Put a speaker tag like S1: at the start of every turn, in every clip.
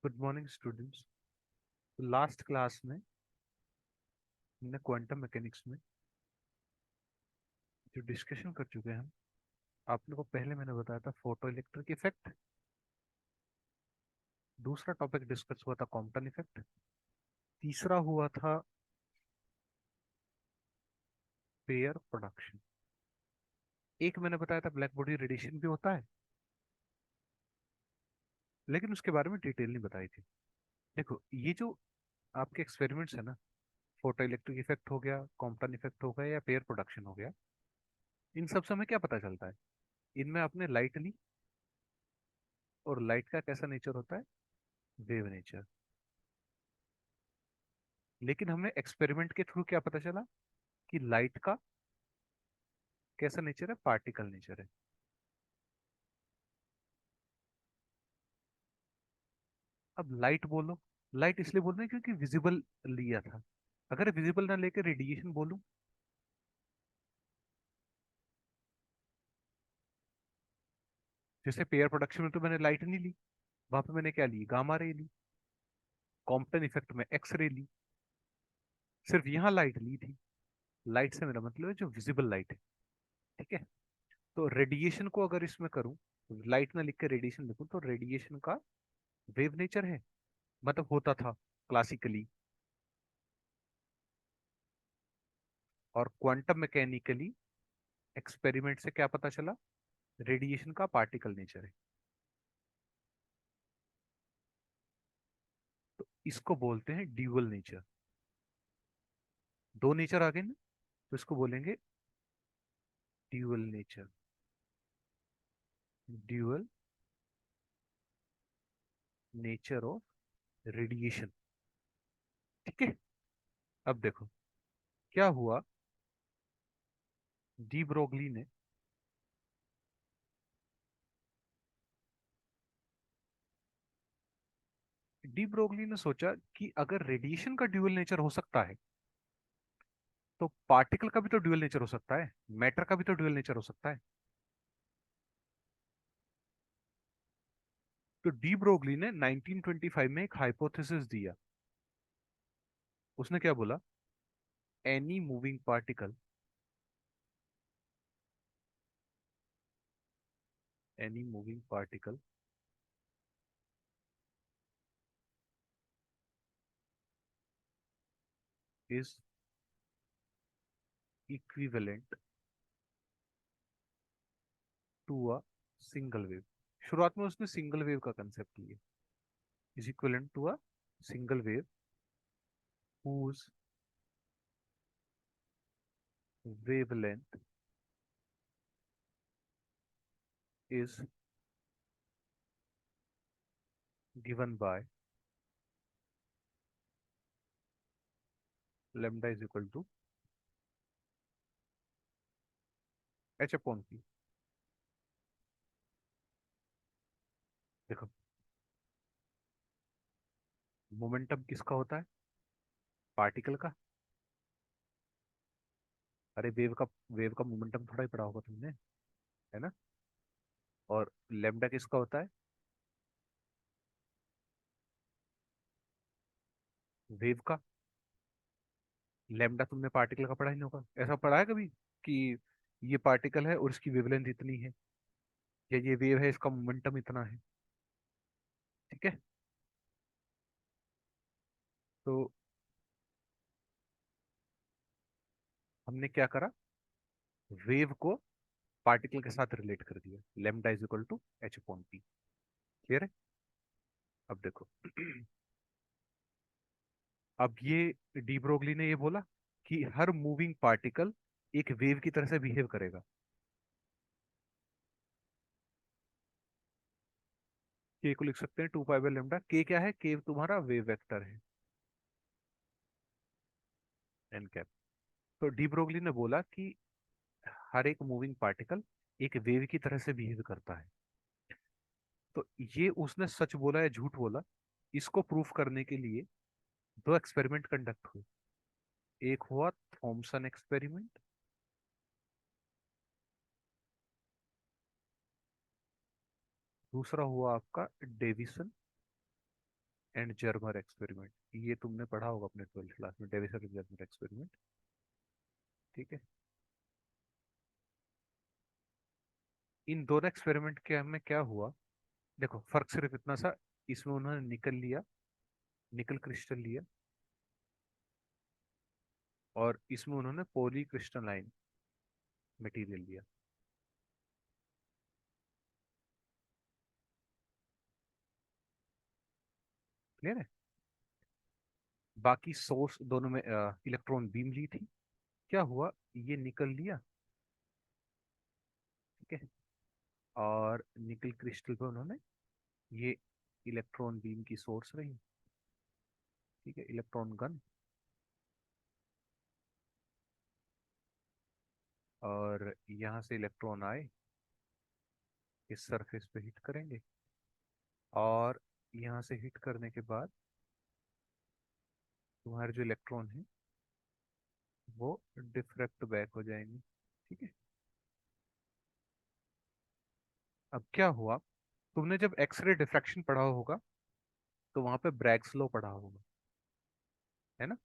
S1: Good morning students. Last class में हमने quantum mechanics में जो डिस्कशन कर चुके हैं हम। आप लोगों को पहले मैंने बताया था फोटो इलेक्ट्रिक इफेक्ट। दूसरा टॉपिक डिस्कस हुआ था कॉम्पटन इफेक्ट। तीसरा हुआ था पेयर प्रोडक्शन। एक मैंने बताया था ब्लैक बॉडी रेडिएशन भी होता है, लेकिन उसके बारे में डिटेल नहीं बताई थी। देखो, ये जो आपके एक्सपेरिमेंट्स है ना, फोटो इलेक्ट्रिक इफेक्ट हो गया, कॉम्पटन इफेक्ट हो गया या पेयर प्रोडक्शन हो गया, इन सब से हमें क्या पता चलता है? इनमें आपने लाइट ली, और लाइट का कैसा नेचर होता है? Wave nature. लेकिन हमें एक्सपेरिमेंट के थ्रू क्या पता चला कि लाइट का कैसा नेचर है? पार्टिकल नेचर है। अब लाइट बोलो, लाइट इसलिए बोल रहे हैं क्योंकि विजिबल लिया था। अगर विजिबल ना लेकर रेडिएशन बोलूं, जैसे पेयर प्रोडक्शन में तो मैंने लाइट नहीं ली, वहां पे मैंने क्या ली? गामा रे ली। कॉम्पटन इफेक्ट में एक्स रे ली। सिर्फ यहाँ लाइट ली थी। लाइट से मेरा मतलब है जो विजिबल लाइट है। ठीक है। तो रेडिएशन को अगर इसमें करूं, लाइट ना लिख के रेडिएशन लिखूं, तो रेडिएशन का वेव नेचर है, मतलब होता था क्लासिकली। और क्वांटम मैकेनिकली एक्सपेरिमेंट से क्या पता चला? रेडिएशन का पार्टिकल नेचर है। तो इसको बोलते हैं ड्यूअल नेचर। दो नेचर आ गए ना, तो इसको बोलेंगे dual nature. Dual nature of radiation. ठीक है। अब देखो क्या हुआ। डी ब्रोगली ने सोचा कि अगर रेडिएशन का ड्यूअल नेचर हो सकता है, तो पार्टिकल का भी तो ड्यूअल नेचर हो सकता है, मैटर का भी तो ड्यूअल नेचर हो सकता है। तो डी ब्रोगली ने 1925 में एक हाइपोथेसिस दिया। उसने क्या बोला? Any moving particle, any moving particle is equivalent to a single wave. शुरुआत में उसने सिंगल वेव का कंसेप्ट लिया। Is equivalent to a single wave whose wavelength is given by lambda is equal to h upon p। देखो, momentum किसका होता है? Particle का। अरे वेव का मोमेंटम थोड़ा ही पढ़ा होगा तुमने, है ना? और लैम्डा किसका होता है? वेव का। लैम्डा तुमने पार्टिकल का पढ़ा ही नहीं होगा। ऐसा पढ़ा है कभी कि ये पार्टिकल है और इसकी वेवलेंथ इतनी है, या ये वेव है इसका मोमेंटम इतना है? ठीक है। तो हमने क्या करा? वेव को पार्टिकल के साथ रिलेट कर दिया। Lambda is equal to h upon p. Clear है? अब देखो अब ये डी ब्रोगली ने ये बोला कि हर मूविंग पार्टिकल एक वेव की तरह से बिहेव करेगा। के को लिख सकते हैं 2 पाई बाय लेम्डा। के क्या है? के तुम्हारा वेव वेक्टर है, एन कैप। तो डी ब्रोगली ने बोला कि हर एक मूविंग पार्टिकल एक वेव की तरह से बिहेव करता है। तो ये उसने सच बोला या झूठ बोला, इसको प्रूफ करने के लिए दो एक्सपेरिमेंट कंडक्ट हुए। एक हुआ थॉमसन एक्सपेरिमेंट, दूसरा हुआ आपका डेविसन एंड जर्मर एक्सपेरिमेंट, ये तुमने पढ़ा होगा अपने 12th क्लास में, डेविसन जर्मर एक्सपेरिमेंट। ठीक है। इन दोनों एक्सपेरिमेंट के में क्या हुआ, देखो फर्क सिर्फ इतना सा, इसमें उन्होंने निकल लिया, निकल क्रिस्टल लिया, और इसमें उन्होंने पॉली क्रिस्टलाइन मटेरियल लिया। क्लियर है। बाकी सोर्स दोनों में इलेक्ट्रॉन बीम ली थी। क्या हुआ, ये निकल लिया, ठीक है, और निकल क्रिस्टल पे उन्होंने ये इलेक्ट्रॉन बीम की सोर्स रही, ठीक है, इलेक्ट्रॉन गन, और यहाँ से इलेक्ट्रॉन आए, इस सरफेस पे हिट करेंगे, और यहाँ से हिट करने के बाद तुम्हारे जो इलेक्ट्रॉन है वो डिफ्रैक्ट बैक हो जाएंगे। ठीक है। अब क्या हुआ, तुमने जब एक्सरे डिफ्रैक्शन पढ़ा होगा तो वहां पे ब्रैग्स लॉ पढ़ा होगा, है ना।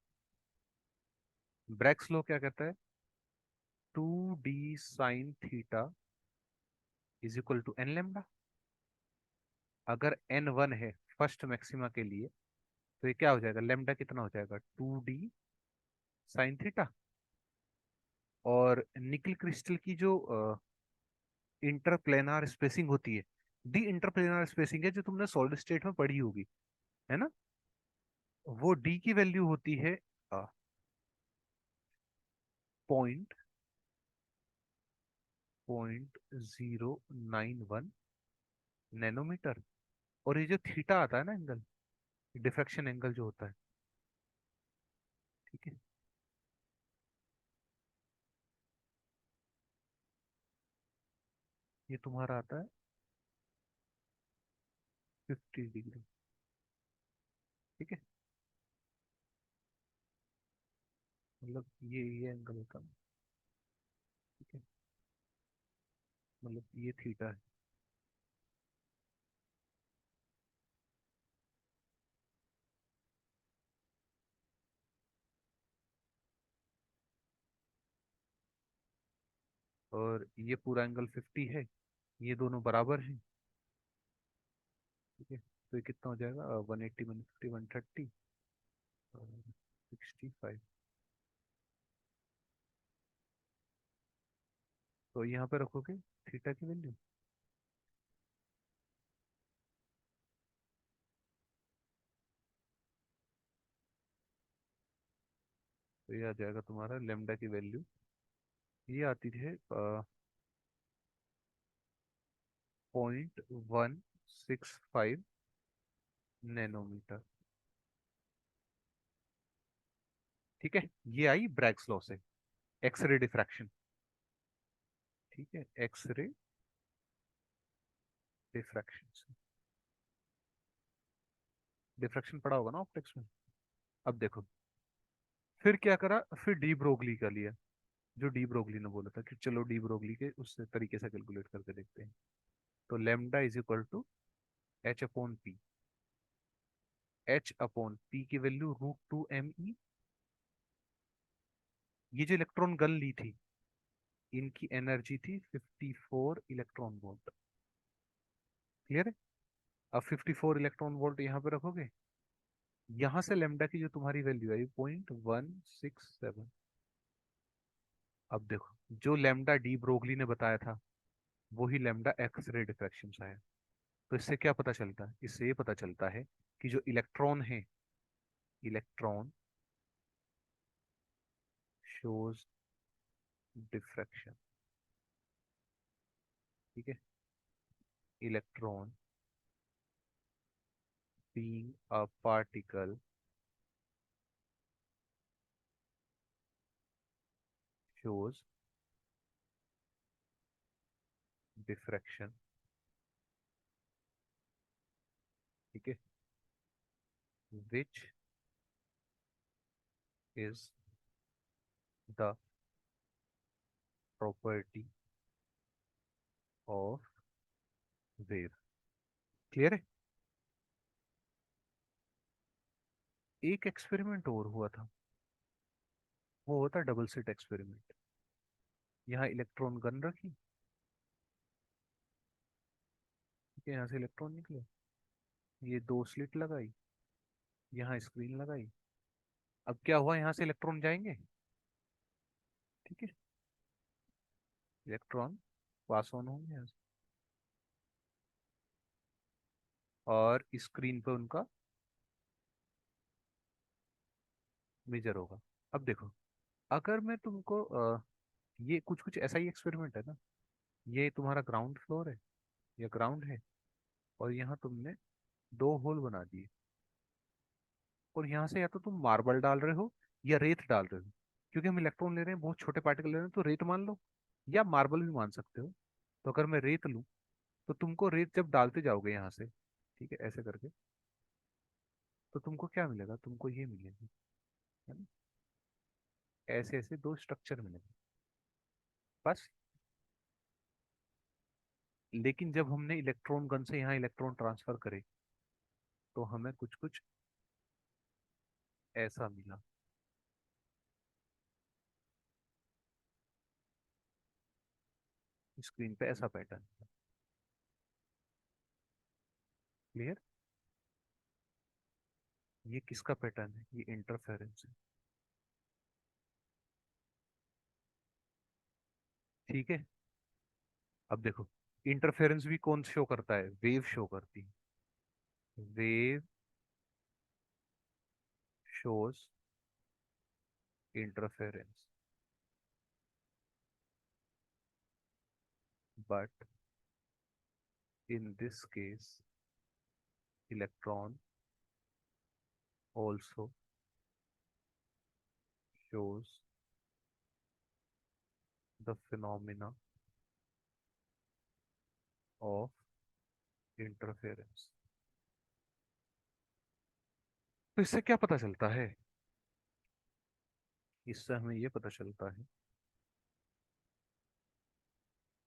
S1: ब्रैग्स लॉ क्या कहता है, 2d sin theta is equal to n lambda. अगर एन वन है फर्स्ट मैक्सिमा के लिए, तो ये क्या हो जाएगा, लेमडा कितना हो जाएगा, 2d sin थीटा। और निकल क्रिस्टल की जो इंटरप्लेनार स्पेसिंग होती है, डी इंटरप्लेनार स्पेसिंग है, जो तुमने सॉलिड स्टेट में पढ़ी होगी, है ना, वो डी की वैल्यू होती है 0.091 नैनोमीटर। और ये जो थीटा आता है ना एंगल, डिफ्रैक्शन एंगल जो होता है, ठीक है, ये तुम्हारा आता है 50 डिग्री। ठीक है, मतलब ये एंगल होता है, ठीक है, मतलब ये थीटा है। और ये पूरा एंगल 50 है, ये दोनों बराबर हैं। ठीक है, तो ये कितना हो जाएगा, 180 - 50 130, 65। तो यहाँ पे रखोगे थीटा की वैल्यू, तो ये आ जाएगा तुम्हारा लेमडा की वैल्यू, ये आती है 0.165 नैनोमीटर। ठीक है, ये आई ब्रैग्स लॉ से, एक्सरे डिफ्रैक्शन। ठीक है, एक्सरे डिफ्रैक्शन से, डिफ्रैक्शन पढ़ा होगा ना ऑप्टिक्स में। अब देखो, फिर क्या करा, फिर डी ब्रोगली का लिया, जो डी ब्रोगली ने बोला था कि चलो डी ब्रोगली के उस तरीके से कैलकुलेट करके देखते हैं। तो lambda is equal to h upon p, h upon p की वैल्यू √2 me। ये जो इलेक्ट्रॉन गन ली थी, इनकी एनर्जी थी 54 इलेक्ट्रॉन वोल्ट। क्लियर है। अब 54 इलेक्ट्रॉन वोल्ट यहाँ पे रखोगे, यहाँ से लेमडा की जो तुम्हारी वैल्यू आई 0.167। अब देखो, जो लेमडा डी ब्रोगली ने बताया था वही लेमडा एक्सरे डिफ्रैक्शन से आया। तो इससे क्या पता चलता है, इससे ये पता चलता है कि जो इलेक्ट्रॉन है, इलेक्ट्रॉन शोज डिफ्रैक्शन। ठीक है, electron being a particle shows diffraction। ठीक है, which is the property of wave। Clear है। एक एक्सपेरिमेंट और हुआ था, वो होता डबल स्लिट एक्सपेरिमेंट। यहाँ इलेक्ट्रॉन गन रखी, ठीक है, यहाँ से इलेक्ट्रॉन निकले, ये दो स्लिट लगाई, यहाँ स्क्रीन लगाई। अब क्या हुआ, यहाँ से इलेक्ट्रॉन जाएंगे, ठीक है, इलेक्ट्रॉन पास ऑन होंगे यहाँ से, और स्क्रीन पे उनका मेजर होगा। अब देखो, अगर मैं तुमको ये कुछ कुछ ऐसा ही एक्सपेरिमेंट है ना, ये तुम्हारा ग्राउंड फ्लोर है या ग्राउंड है, और यहाँ तुमने दो होल बना दिए, और यहाँ से या तो तुम मार्बल डाल रहे हो या रेत डाल रहे हो, क्योंकि हम इलेक्ट्रॉन ले रहे हैं, बहुत छोटे पार्टिकल ले रहे हैं, तो रेत मान लो या मार्बल भी मान सकते हो। तो अगर मैं रेत लूँ, तो तुमको रेत जब डालते जाओगे यहाँ से, ठीक है, ऐसे करके, तो तुमको क्या मिलेगा, तुमको ये मिलेगा, है ना, ऐसे ऐसे दो स्ट्रक्चर मिलेंगे बस। लेकिन जब हमने इलेक्ट्रॉन गन से यहाँ इलेक्ट्रॉन ट्रांसफर करे, तो हमें कुछ कुछ ऐसा मिला। स्क्रीन पे ऐसा पैटर्न। क्लियर? ये किसका पैटर्न है, ये इंटरफेरेंस है, ठीक है। अब देखो, इंटरफेरेंस भी कौन शो करता है, वेव शो करती है। Wave shows interference, but in this case electron also shows the phenomena of interference। तो इससे क्या पता चलता है, इससे हमें ये पता चलता है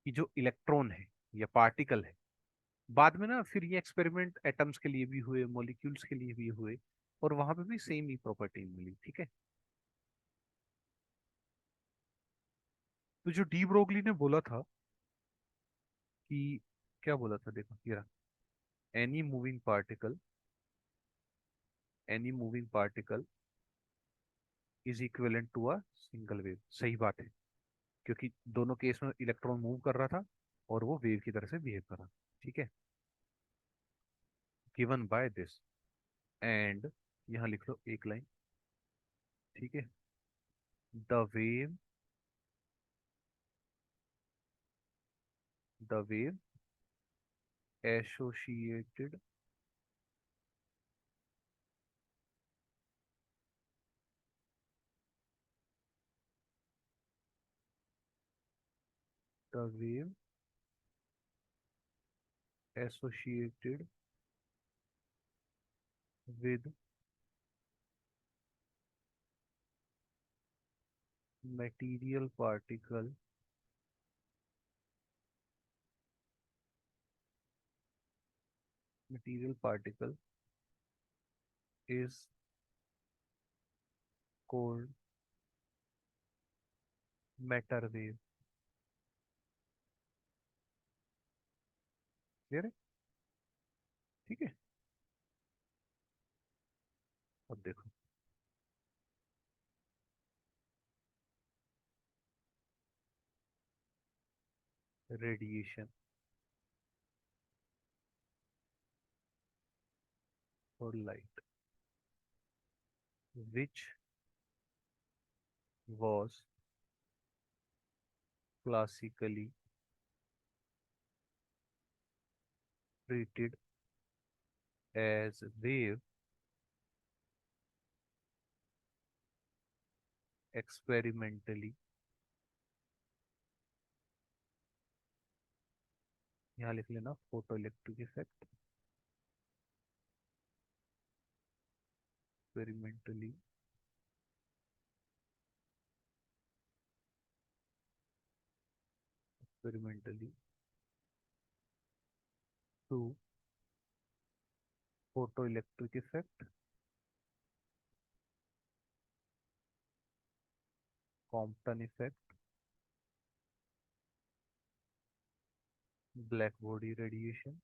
S1: कि जो इलेक्ट्रॉन है या पार्टिकल है, बाद में ना फिर ये एक्सपेरिमेंट एटम्स के लिए भी हुए, मॉलिक्यूल्स के लिए भी हुए, और वहां पे भी सेम ही प्रॉपर्टी मिली, ठीक है। तो जो डी ब्रोगली ने बोला था कि, क्या बोला था, देखो ये रहा, any moving particle, any moving particle is equivalent to a single wave. सही बात है, क्योंकि दोनों केस में इलेक्ट्रॉन मूव कर रहा था और वो वेव की तरह से बिहेव कर रहा, ठीक है। गिवन बाय दिस, एंड यहाँ लिख लो एक लाइन, ठीक है, the wave, the wave associated the wave associated with material particle material particle is called matter wave। Clear है? ठीक है। अब देखो, रेडिएशन और light, which was classically treated as wave experimentally। यहाँ लिख लेना photoelectric effect, experimentally experimentally to photoelectric effect Compton effect, black body radiation,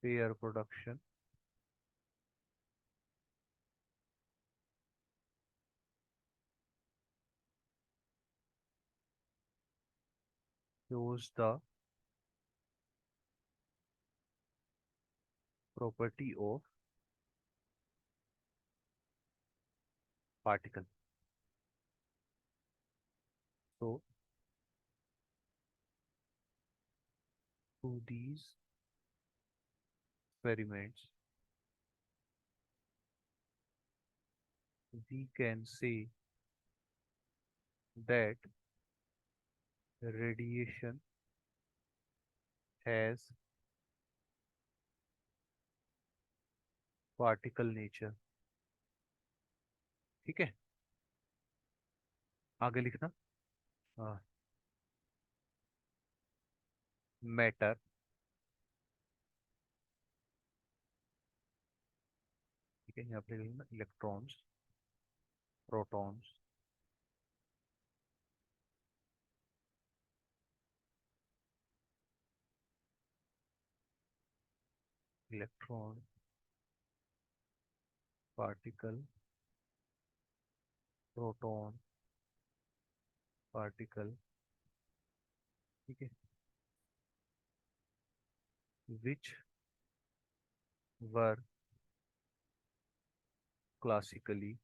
S1: pair production, shows the property of particle. So to these experiments, we can say that radiation has particle nature. ठीक है, आगे लिखना। Matter, ठीक है, यहाँ पे लिखना electrons, protons, electron, particle, proton, particle, ठीक है, विच वर classically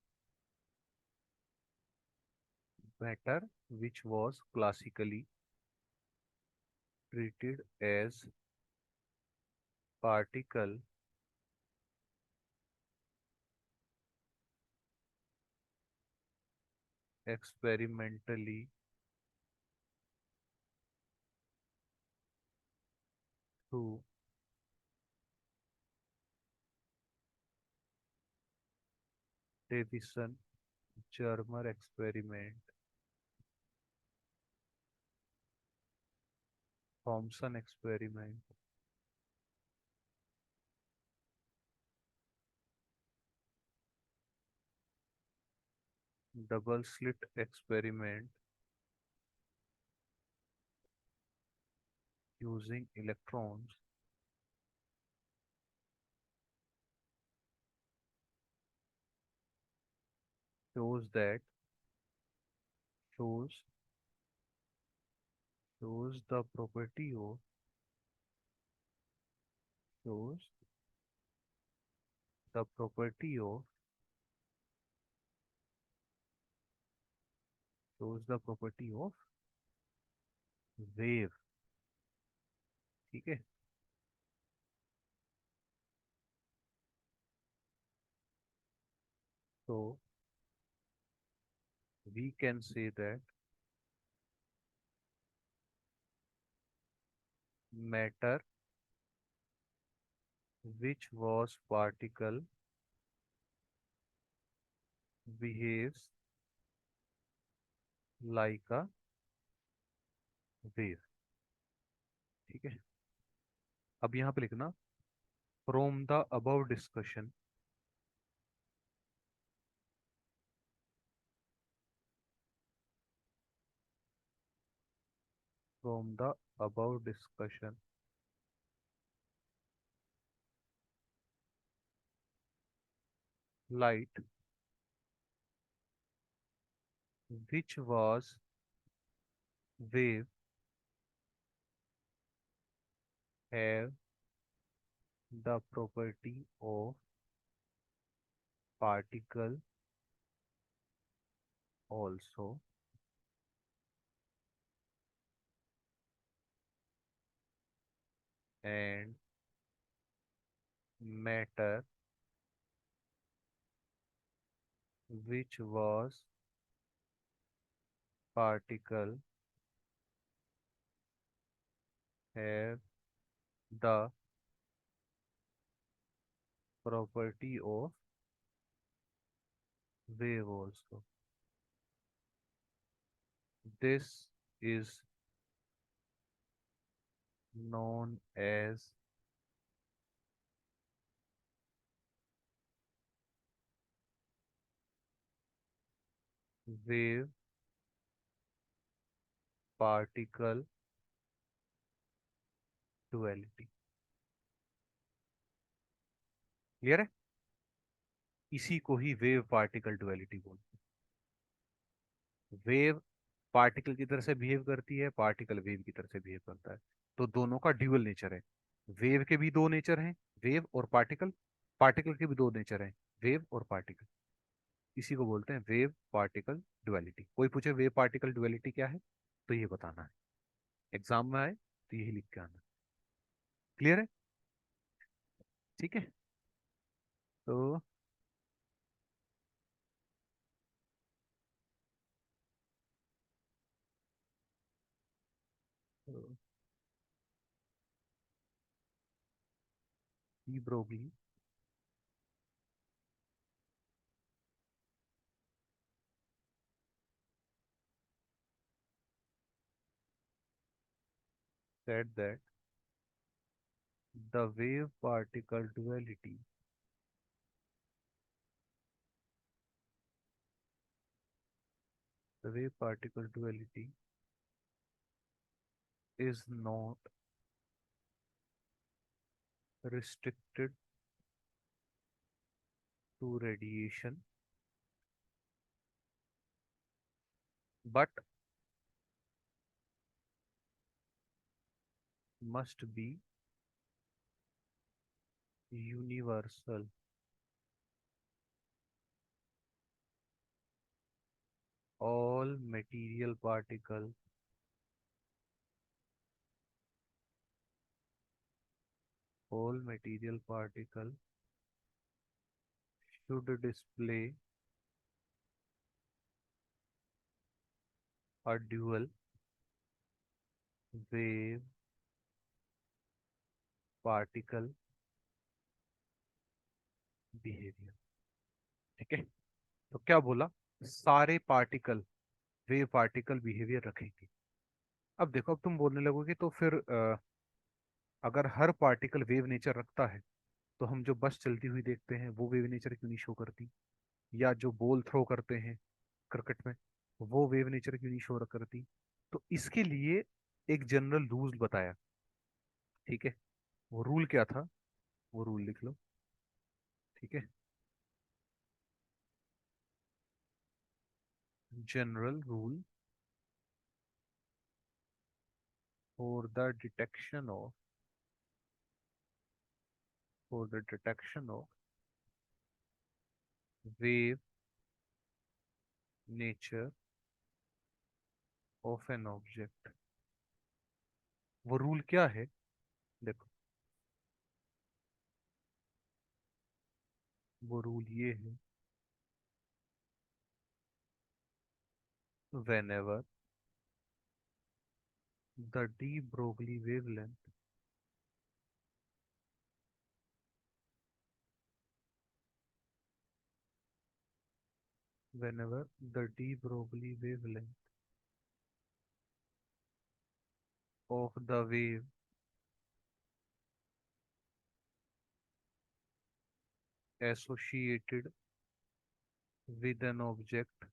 S1: matter, which was classically treated as particle experimentally through Davison Germer experiment, Thomson experiment, double slit experiment using electrons, shows that shows shows the property of shows the property of shows the property of wave, ठीक है। So we can say that matter which was particle behaves like a wave, ठीक है। अब यहाँ पे लिखना from the above discussion, from the above discussion light which was wave have the property of particle also, and matter which was particle have the property of wave also. This is known as wave particle duality. Clear है? इसी को ही wave particle duality बोलते हैं। Wave particle की तरह से behave करती है, पार्टिकल वेव की तरह से बिहेव करता है। तो दोनों का ड्यूअल नेचर है। वेव के भी दो नेचर हैं, वेव और पार्टिकल। पार्टिकल के भी दो नेचर हैं, वेव और पार्टिकल। इसी को बोलते हैं वेव पार्टिकल डुअलिटी। कोई पूछे वेव पार्टिकल डुअलिटी क्या है, तो ये बताना है। एग्जाम में आए तो यही लिख के आना। क्लियर है? ठीक है। तो de Broglie said that the wave particle duality the wave particle duality is not restricted to radiation but must be universal. All material particles all material particles should display a dual wave particle behavior. ठीक है? तो क्या बोला? सारे particle wave particle behaviour रखेंगे। अब देखो, अब तुम बोलने लगोगे तो फिर अगर हर पार्टिकल वेव नेचर रखता है, तो हम जो बस चलती हुई देखते हैं वो वेव नेचर क्यों नहीं शो करती? या जो बॉल थ्रो करते हैं क्रिकेट में, वो वेव नेचर क्यों नहीं शो करती? तो इसके लिए एक जनरल रूल बताया। ठीक है? वो रूल क्या था? वो रूल लिख लो। ठीक है? General rule for the detection of for the detection of wave nature of an object. वो रूल क्या है? देखो, वो रूल ये है: whenever the de Broglie wavelength whenever the de Broglie wavelength of the wave associated with an object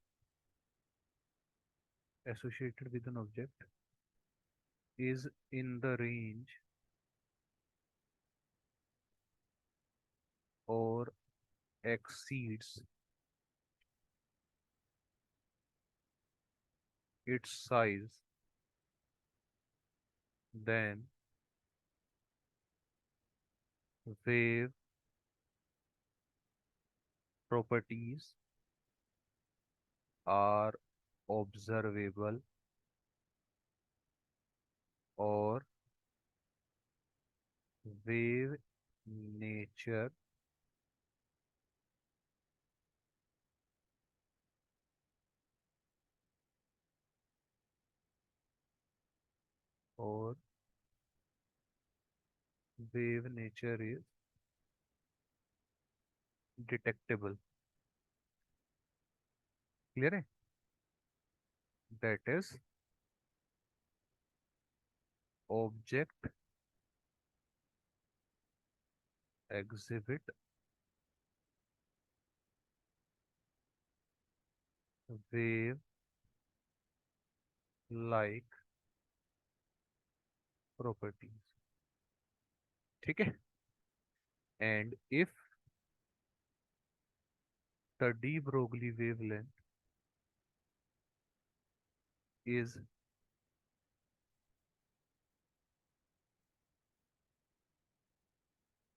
S1: associated with an object is in the range or exceeds its size, then wave properties are observable or wave nature or wave nature is detectable. Clear है? That is, object exhibit wave like properties. ठीक है। And if the de Broglie wavelength is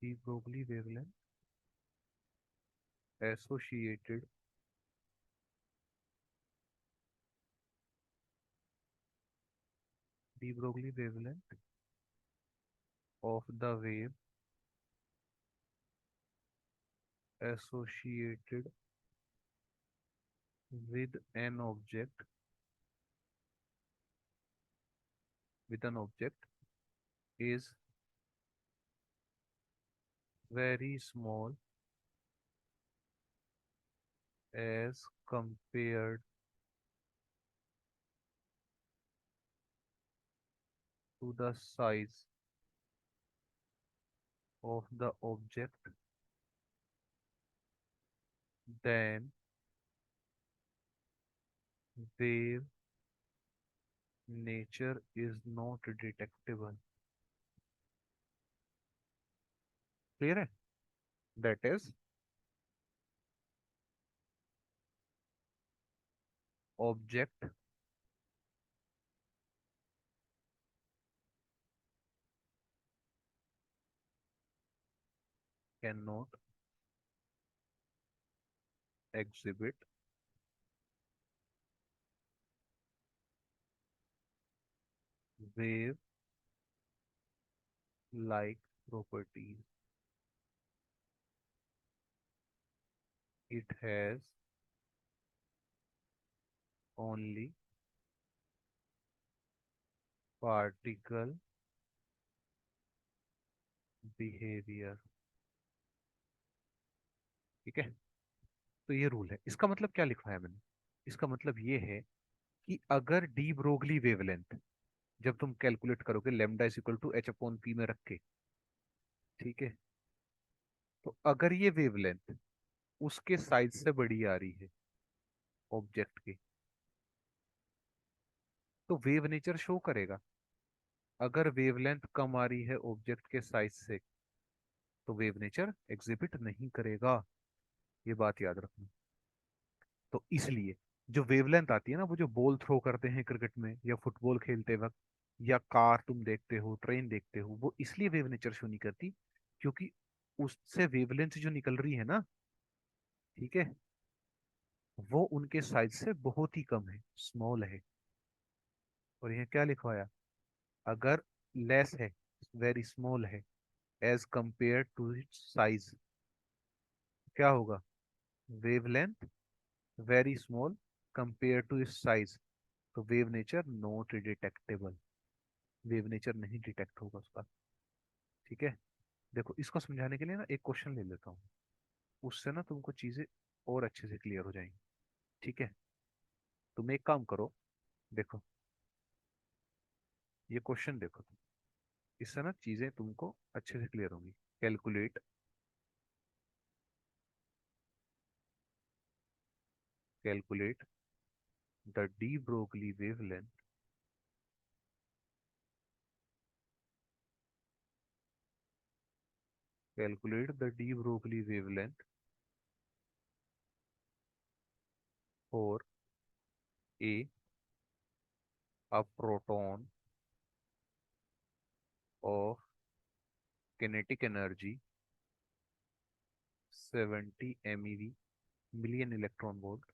S1: de Broglie wavelength associated de Broglie wavelength of the wave associated with an object is very small as compared to the size of the object, then wave nature is not detectable. Clear है? That is, object cannot exhibit wave like properties. It has only particle behavior. ठीक है। तो ये rule है। इसका मतलब क्या लिखवाया मैंने? इसका मतलब ये है कि अगर डी ब्रोगली वेवलेंथ जब तुम कैलकुलेट करोगे lambda is equal to h upon p में रख के, ठीक है, तो अगर ये वेवलेंथ उसके साइज से बड़ी आ रही है ऑब्जेक्ट के, तो वेव नेचर शो करेगा। अगर वेवलेंथ कम आ रही है ऑब्जेक्ट के साइज से, तो वेव नेचर एग्जिबिट नहीं करेगा। ये बात याद रखना। तो इसलिए जो वेवलेंथ आती है ना, वो जो बॉल थ्रो करते हैं क्रिकेट में या फुटबॉल खेलते वक्त, या कार तुम देखते हो, ट्रेन देखते हो, वो इसलिए वेव नेचर शो नहीं करती क्योंकि उससे वेवलेंथ जो निकल रही है ना, ठीक है, वो उनके साइज से बहुत ही कम है, स्मॉल है। और यहाँ क्या लिखवाया? अगर लेस है, वेरी स्मॉल है, as compare to its size, क्या होगा? Wavelength very small compare to its size, तो wave nature not detectable. Wave nature नहीं डिटेक्ट होगा उसका। ठीक है। देखो, इसको समझाने के लिए ना एक क्वेश्चन ले लेता हूँ, उससे ना तुमको चीजें और अच्छे से क्लियर हो जाएंगी। ठीक है। तुम एक काम करो, देखो ये क्वेश्चन देखो तुम, इससे ना चीजें तुमको अच्छे से क्लियर होंगी। Calculate calculate the de Broglie wavelength calculate the de Broglie wavelength for a a proton of kinetic energy 70 MeV, million electron volt,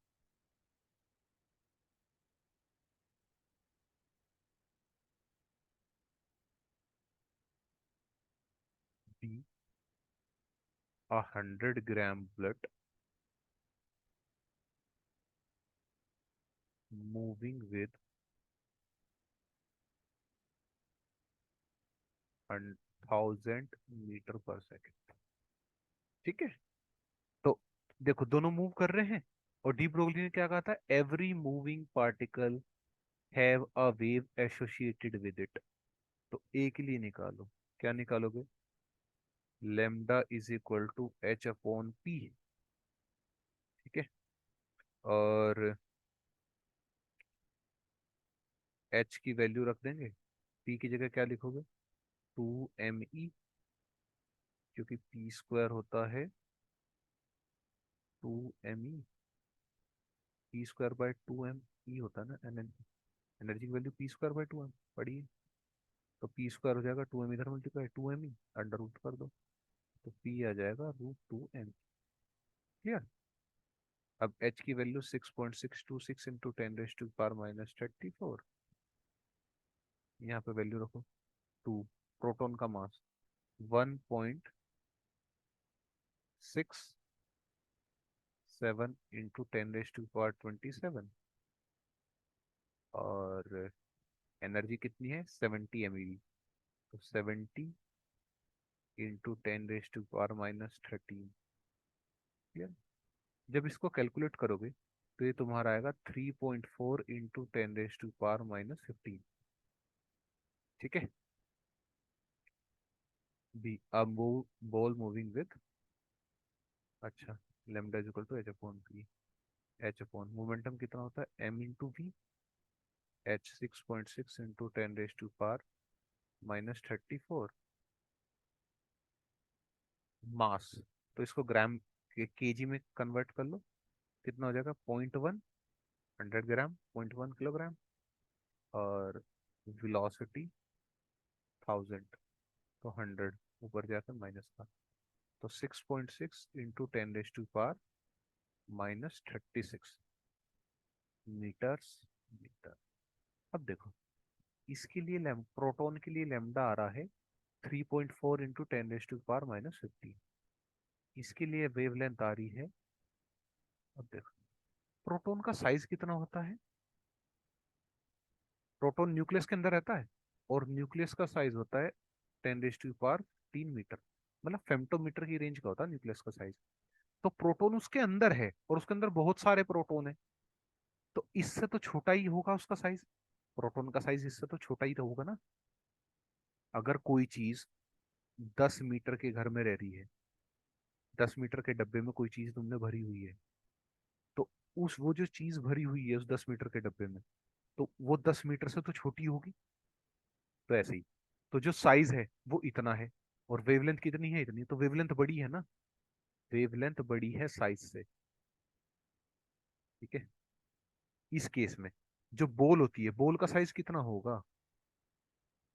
S1: B 100 gram blood moving with 1000 meter per second। ठीक है। तो देखो, दोनों move कर रहे हैं, और de Broglie ने क्या कहा था? Every moving particle have a wave associated with it. तो ए के लिए निकालो। क्या निकालोगे? Lambda is equal to h upon p. ठीक है। और एच की वैल्यू रख देंगे, पी की जगह क्या लिखोगे, 2 me, क्योंकि पी स्क्वायर होता है 2 me, P square by 2 m, होता है ना एनर्जी, एनर्जी की value P square by 2 m पढ़िए। तो पी स्क्वायर हो जाएगा 2 m, इधर मल्टीप्लाई 2 me, अंडर रूट कर दो, तो पी आ जाएगा √2 m। क्लियर। अब h की वैल्यू 6.626 इंटू 10⁻⁻34, यहाँ पे वैल्यू रखो 2। प्रोटॉन का मास 1.67 इंटू 10⁻27, और एनर्जी कितनी है 70 MeV, तो 70 इंटू 10⁻⁻13। क्लियर। जब इसको कैलकुलेट करोगे तो ये तुम्हारा आएगा 3.4 इंटू 10⁻⁻15। ठीक है। बी अब बॉल मूविंग विद, अच्छा, lambda is equal to h upon p. H upon momentum कितना होता है m into v, h 6.6 into 10⁻⁻34। Mass, तो इसको ग्राम के केजी में कन्वर्ट कर लो, कितना हो जाएगा 0.1, 100 ग्राम, 0.1 किलोग्राम। और वेलोसिटी 1000, तो 100, ऊपर जाकर माइनस का, तो 6.6 इंटू 10⁻⁻36 मीटर्स मीटर। अब देखो, इसके लिए प्रोटॉन के लिए लेमडा आ रहा है 3.4 इंटू 10⁻⁻15, इसके लिए वेवलेंथ आ रही है, अब देखो प्रोटॉन का साइज कितना होता है, प्रोटॉन न्यूक्लियस के अंदर रहता है, और न्यूक्लियस का साइज होता है 10⁻³ मीटर, मतलब फेम्टोमीटर की रेंज का होता है न्यूक्लियस का साइज। तो प्रोटॉन उसके अंदर है और उसके अंदर बहुत सारे प्रोटॉन है, तो इससे तो छोटा ही होगा उसका साइज, प्रोटॉन का साइज इससे तो छोटा ही तो होगा ना। अगर कोई चीज 10 मीटर के घर में रह रही है, 10 मीटर के डब्बे में कोई चीज तुमने भरी हुई है, तो उस वो जो चीज भरी हुई है उस 10 मीटर के डब्बे में, तो वो 10 मीटर से तो छोटी होगी। तो ऐसे ही, तो जो साइज है वो इतना है, और वेवलेंथ कितनी है, इतनी, तो वेवलेंथ बड़ी है ना, वेवलेंथ बड़ी है साइज से। ठीक है। इस केस में जो बॉल होती है, बॉल का साइज कितना होगा,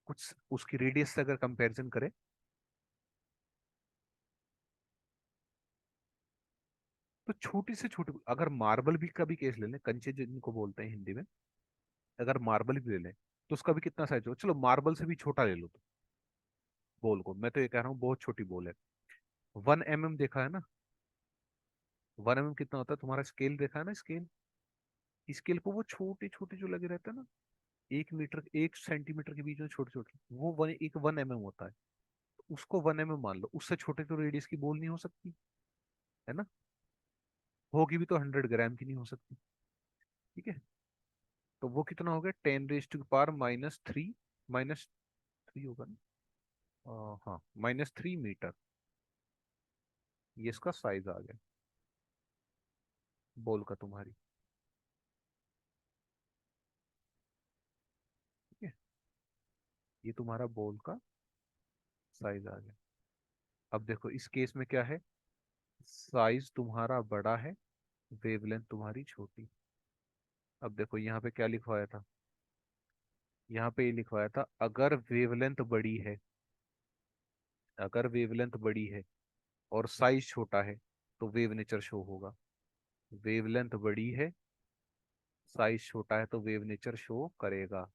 S1: कुछ उसकी रेडियस से अगर कंपैरिजन करें, तो छोटी से छोटी, अगर मार्बल भी का भी केस ले लें, कंचे जिनको बोलते हैं हिंदी में, अगर मार्बल भी ले लें तो उसका भी कितना साइज हो, चलो मार्बल से भी छोटा ले लो तो, बॉल को, मैं तो ये कह रहा हूँ बहुत छोटी बॉल है, 1 mm देखा है ना, 1 mm कितना होता है, तुम्हारा स्केल देखा है ना, स्केल, स्केल को वो छोटे छोटे जो लगे रहते हैं ना, 1 मीटर 1 सेंटीमीटर के बीच में छोटे छोटे, वो एक 1 mm होता है, उसको 1 mm मान लो, उससे छोटे तो रेडियस की बॉल नहीं हो सकती, है ना, होगी भी तो 100 ग्राम की नहीं हो सकती। ठीक है। तो वो कितना हो गया 10⁻⁻³ -3 होगा ना, हाँ -3 मीटर, ये इसका साइज आ गया बॉल का तुम्हारी। ठीक है, ये तुम्हारा बॉल का साइज आ गया। अब देखो इस केस में क्या है, साइज तुम्हारा बड़ा है, वेवलेंथ तुम्हारी छोटी। अब देखो यहाँ पे क्या लिखवाया था, यहाँ पे ये लिखवाया था अगर वेवलेंथ बड़ी है, अगर वेवलेंथ बड़ी है और साइज छोटा है तो वेव नेचर शो होगा, वेवलेंथ बड़ी है साइज छोटा है तो वेव नेचर शो करेगा।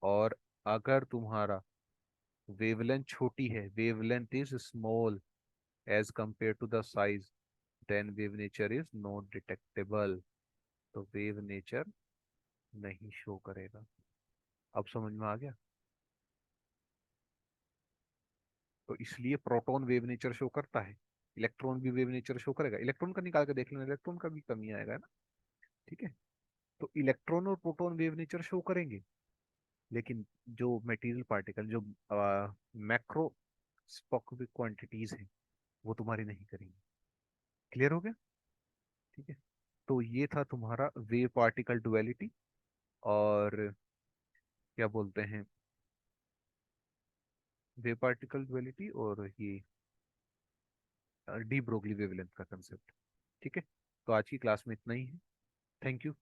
S1: और अगर तुम्हारा वेवलेंथ छोटी है, wavelength is small as compare to the size, then wave nature is not detectable, तो वेव नेचर नहीं शो करेगा। अब समझ में आ गया। तो इसलिए प्रोटॉन वेव नेचर शो करता है, इलेक्ट्रॉन भी वेव नेचर शो करेगा, इलेक्ट्रॉन का निकाल के देख लेना, इलेक्ट्रॉन का भी कमी आएगा ना। ठीक है। तो इलेक्ट्रॉन और प्रोटॉन वेव नेचर शो करेंगे, लेकिन जो मटेरियल पार्टिकल, जो मैक्रोस्कोपिक क्वांटिटीज हैं, वो तुम्हारी नहीं करेंगे। क्लियर हो गया। ठीक है। तो ये था तुम्हारा वेव पार्टिकल डुअलिटी, और क्या बोलते हैं, वेव पार्टिकल डुअलिटी और ये डी ब्रोगली वेवलेंथ का कंसेप्ट। ठीक है, तो आज की क्लास में इतना ही है। Thank you.